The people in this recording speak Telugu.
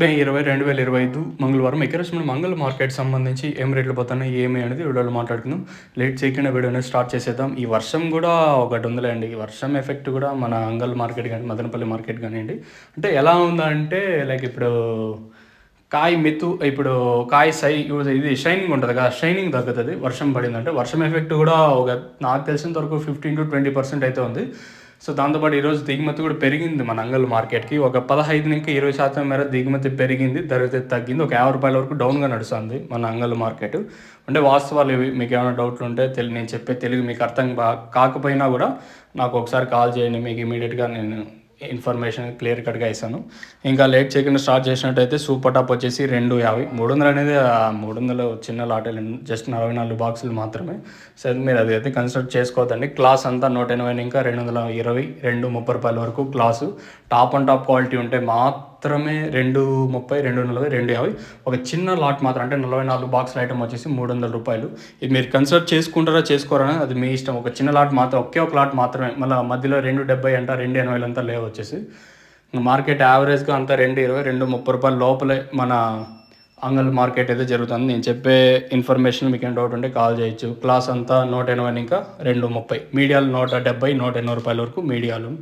మే 20, 2025 మంగళవారం ఎకరేషన్ మంగళ మార్కెట్ సంబంధించి ఏం రేట్లు పోతున్నాయి ఏమి అనేది వీడియోలో మాట్లాడుకుందాం. లేట్ చేయకుండా వీడియోని స్టార్ట్ చేసేద్దాం. ఈ వర్షం కూడా ఒకటి ఉందిలేండి. ఈ వర్షం ఎఫెక్ట్ కూడా మన అంగల్ మార్కెట్ కానీ మదనపల్లి మార్కెట్ కానివ్వండి, అంటే ఎలా ఉందంటే లైక్ ఇప్పుడు ఇప్పుడు కాయ ఇది షైనింగ్ ఉంటుంది కదా, షైనింగ్ తగ్గుతుంది వర్షం పడిందంటే. వర్షం ఎఫెక్ట్ కూడా నాకు తెలిసినంత వరకు 15-20% అయితే ఉంది. సో దాంతోపాటు ఈరోజు దిగుమతి కూడా పెరిగింది మన అంగల్ మార్కెట్కి. ఒక 15-20% మేర దిగుమతి పెరిగింది, ధర అయితే తగ్గింది. ఒక ₹50 వరకు డౌన్గా నడుస్తుంది మన అంగల్ మార్కెట్. అంటే వాస్తవాలు ఇవి. మీకు ఏమైనా డౌట్లు ఉంటే నేను చెప్పే తెలుగు మీకు అర్థం కాకపోయినా కూడా నాకు ఒకసారి కాల్ చేయండి, మీకు ఇమీడియట్గా నేను ఇన్ఫర్మేషన్ క్లియర్ కట్గా ఇస్తాను. ఇంకా లేట్ చేయకుండా స్టార్ట్ చేసినట్టయితే సూపర్ టాప్ వచ్చేసి 250. 300 అనేది 300 చిన్న లాటలు, జస్ట్ 44 బాక్సులు మాత్రమే. సరే మీరు అది అయితే కన్సిడర్ చేసుకోవద్దండి. క్లాస్ అంతా 180, ఇంకా 220, ₹230 వరకు class. Top and top quality ఉంటే మాత్రమే 230, 240, 250. ఒక చిన్న లాట్ మాత్రం అంటే 44 బాక్సుల ఐటమ్ వచ్చేసి ₹300. ఇది మీరు కన్సిడర్ చేసుకుంటారా చేసుకోరా అది మీ ఇష్టం. ఒక చిన్న లాట్ మాత్రం, ఒకే ఒక లాట్ మాత్రమే. మళ్ళీ మధ్యలో 270 అంట, 280 అంతా లేవు వచ్చేసి. మార్కెట్ యావరేజ్గా అంతా ₹220, ₹230 లోపలే మన అంగల్ మార్కెట్ అయితే జరుగుతుంది. నేను చెప్పే ఇన్ఫర్మేషన్ మీకు ఏం డౌట్ ఉంటే కాల్ చేయొచ్చు. క్లాస్ అంతా 180, ఇంకా 230. మీడియాలు ₹170, ₹180 వరకు మీడియాలు.